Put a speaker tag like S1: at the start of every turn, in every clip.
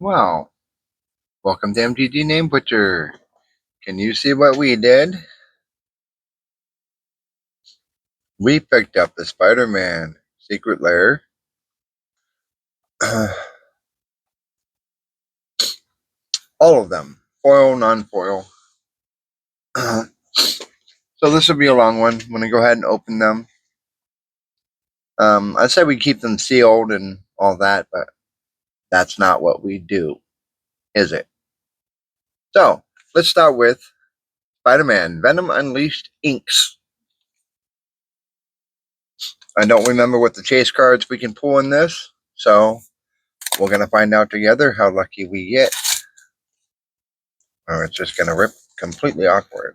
S1: Wow. Welcome to MTGNamebutcher. Can you see what we did? We picked up the Spiderman secret lair. All of them. Foil, non-foil. So this will be a long one. I'm going to go ahead and open them. I said we keep them sealed and all that, but that's not what we do, is it? So, let's start with Spider-Man Venom Unleashed Inks. I don't remember what the chase cards we can pull in this, so we're going to find out together how lucky we get. Oh, it's just going to rip completely awkward.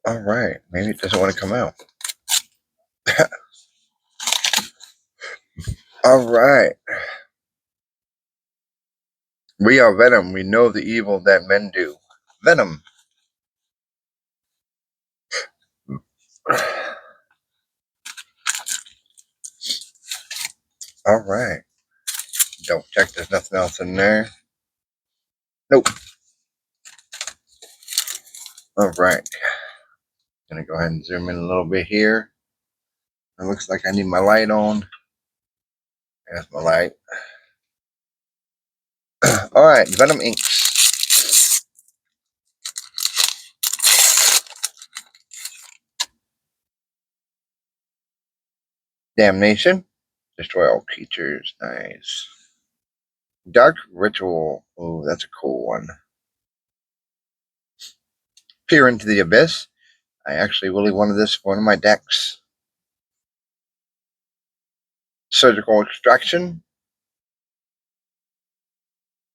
S1: All right, maybe it doesn't want to come out. All right. We are Venom. We know the evil that men do. Venom. All right. Don't check. There's nothing else in there. Nope. All right. Gonna go ahead and zoom in a little bit here. It looks like I need my light on. There's my light. All right. Venom inks. Damnation. Destroy all creatures. Nice. Dark Ritual. Oh, that's a cool one. Peer into the Abyss. I actually really wanted this for one of my decks. Surgical Extraction.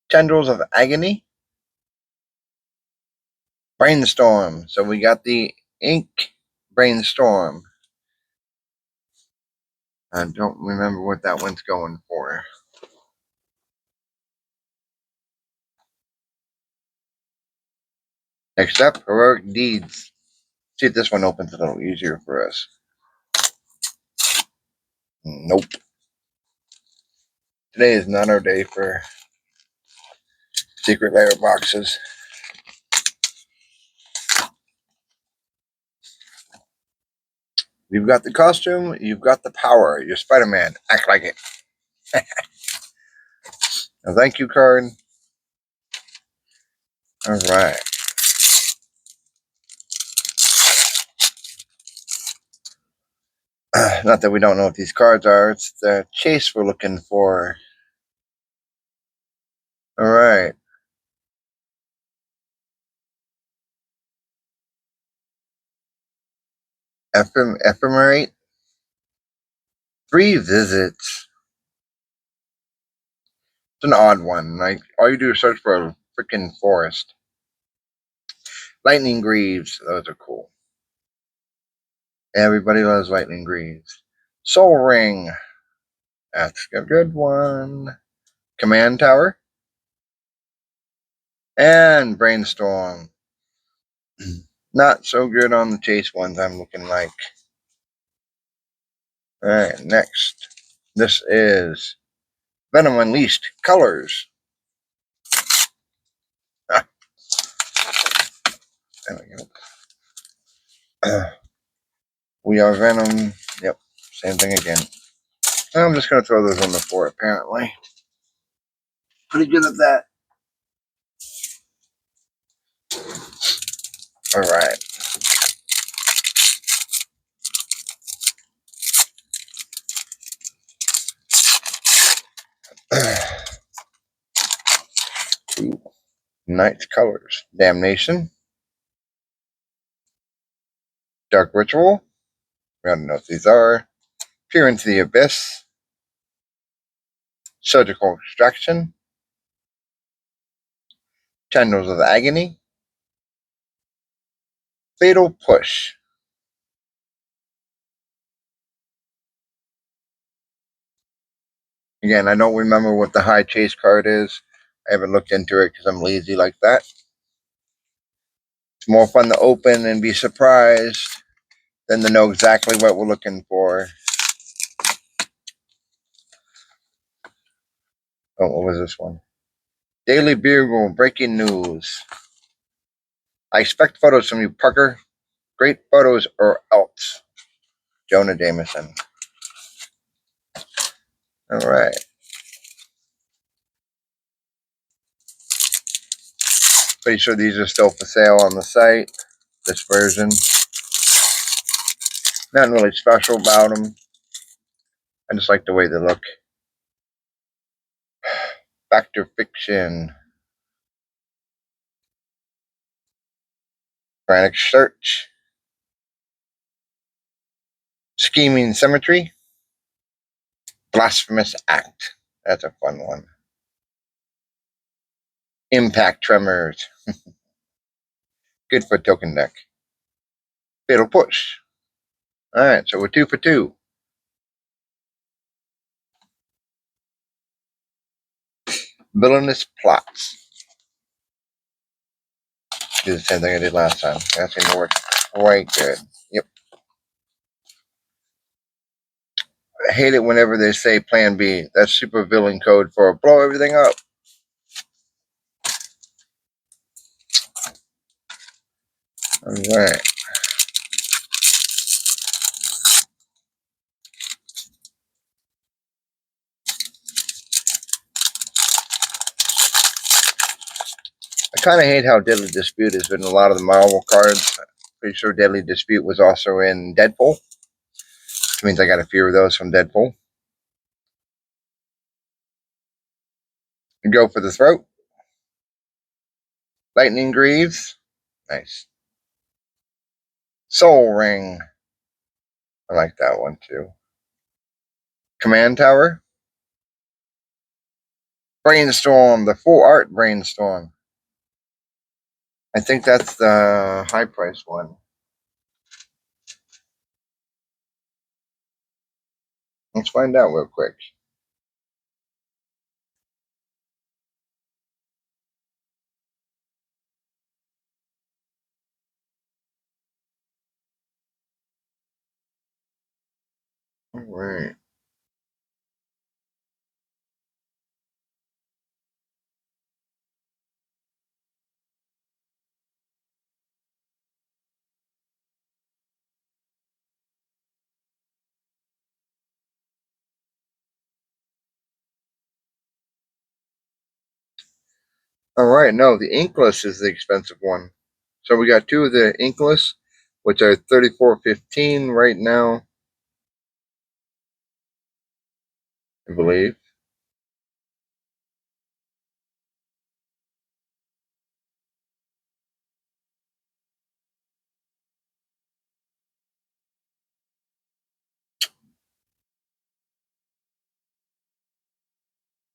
S1: Tendrils of Agony. Brainstorm. So we got the ink Brainstorm. I don't remember what that one's going for. Next up, Heroic Deeds. See if this one opens a little easier for us. Nope. Today is not our day for secret lair boxes. You've got the costume, you've got the power. You're Spider-Man. Act like it. A thank you card. All right. Not that we don't know what these cards are. It's the chase we're looking for. All right. Ephemerate. 3 visits. It's an odd one. Like, all you do is search for a freaking forest. Lightning Greaves. Those are cool. Everybody loves Lightning Greaves. Soul Ring. That's a good one. Command Tower. And Brainstorm. Not so good on the chase ones, I'm looking like. Alright, next. This is Venom Unleashed Colors. Ah, there we go. We are Venom. Yep, same thing again. I'm just going to throw those on the floor, apparently. Pretty good at that. Alright. Ooh. Nice colors. Damnation. Dark Ritual. I don't know what these are. Peer into the Abyss. Surgical Extraction. Tendrils of Agony. Fatal Push. Again, I don't remember what the high chase card is. I haven't looked into it because I'm lazy like that. It's more fun to open and be surprised than to know exactly what we're looking for. Oh, what was this one? Daily Bugle, breaking news. I expect photos from you, Parker. Great photos or else. Jonah Jameson. All right. Pretty sure these are still for sale on the site. This version. Nothing really special about them. I just like the way they look. Factor Fiction. Frantic Search. Scheming Symmetry. Blasphemous Act. That's a fun one. Impact Tremors. Good for a token deck. Fatal Push. Alright, so we're 2 for 2. Villainous Plots. Do the same thing I did last time. That seemed to work quite good. Yep. I hate it whenever they say Plan B. That's super villain code for blow everything up. Alright. I kind of hate how Deadly Dispute has been in a lot of the Marvel cards. Pretty sure Deadly Dispute was also in Deadpool. Which means I got a few of those from Deadpool. Go for the Throat. Lightning Greaves. Nice. Soul Ring. I like that one too. Command Tower. Brainstorm. The full art Brainstorm. I think that's the high price one. Let's find out real quick. All right. All right. No, the Inkless is the expensive one. So we got two of the Inkless, which are $34.15 right now, I believe.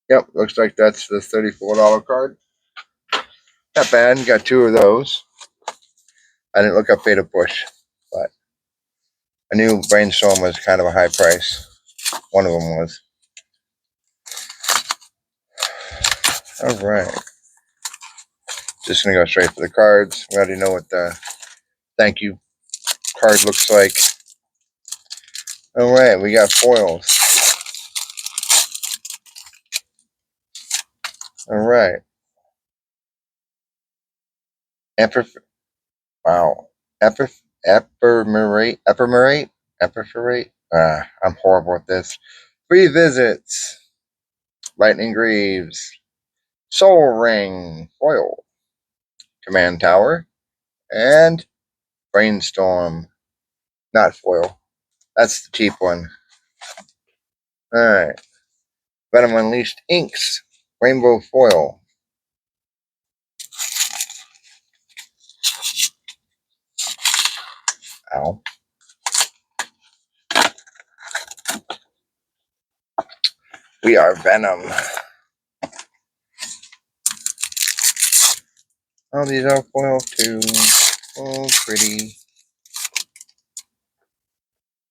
S1: Yep, looks like that's the $34 card. Not bad. Got two of those. I didn't look up Fatal Push, but I knew Brainstorm was kind of a high price. One of them was. All right. Just going to go straight for the cards. We already know what the thank you card looks like. All right, we got foils. All right. Wow. Ephemerate. I'm horrible at this. Free visits. Lightning Greaves. Soul Ring. Foil. Command Tower. And Brainstorm. Not foil. That's the cheap one. Alright. Venom Unleashed Inks. Rainbow Foil. Ow. We are Venom. Oh, these are foil too. Oh, pretty.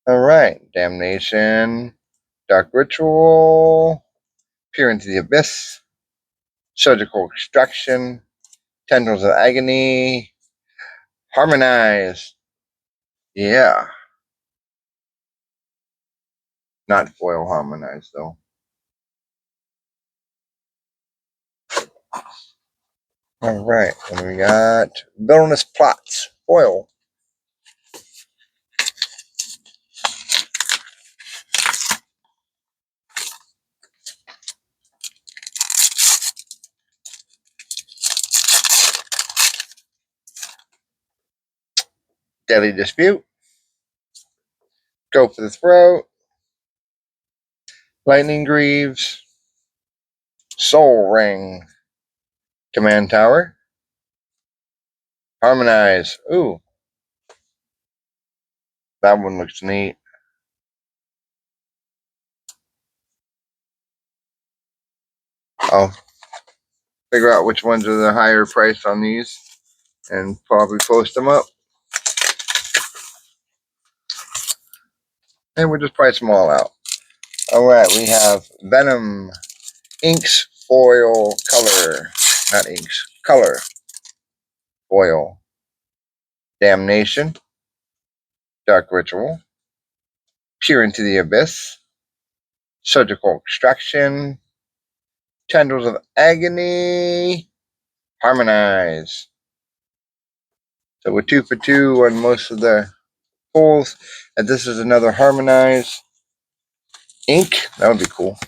S1: Alright. Damnation. Dark Ritual. Peer into the Abyss. Surgical Extraction. Tendrils of Agony. Harmonize. Yeah. Not foil harmonize, though. All right, and we got Villainous Plots foil. Deadly Dispute. Go for the Throat. Lightning Greaves. Soul Ring. Command Tower. Harmonize. Ooh, that one looks neat. I'll figure out which ones are the higher price on these and probably post them up. And we'll just price them all out. Alright, we have Venom Inks Foil Color. Not inks, color. Foil. Damnation. Dark Ritual. Peer into the Abyss. Surgical Extraction. Tendrils of Agony. Harmonize. So we're 2 for 2 on most of the pulls. And this is another Harmonize ink. That would be cool.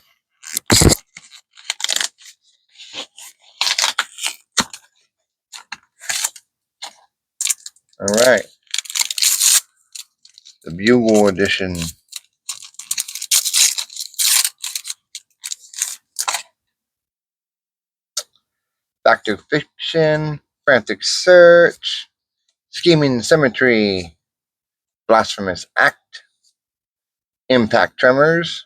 S1: Alright. The Bugle Edition. Back to Fiction. Frantic Search. Scheming Symmetry. Blasphemous Act. Impact Tremors.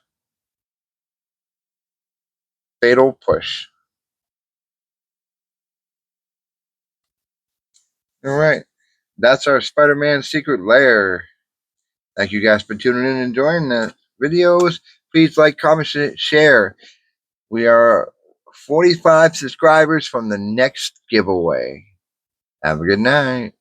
S1: Fatal Push. Alright. That's our Spider-Man Secret Lair. Thank you guys for tuning in and enjoying the videos. Please like, comment, share. We are 45 subscribers from the next giveaway. Have a good night.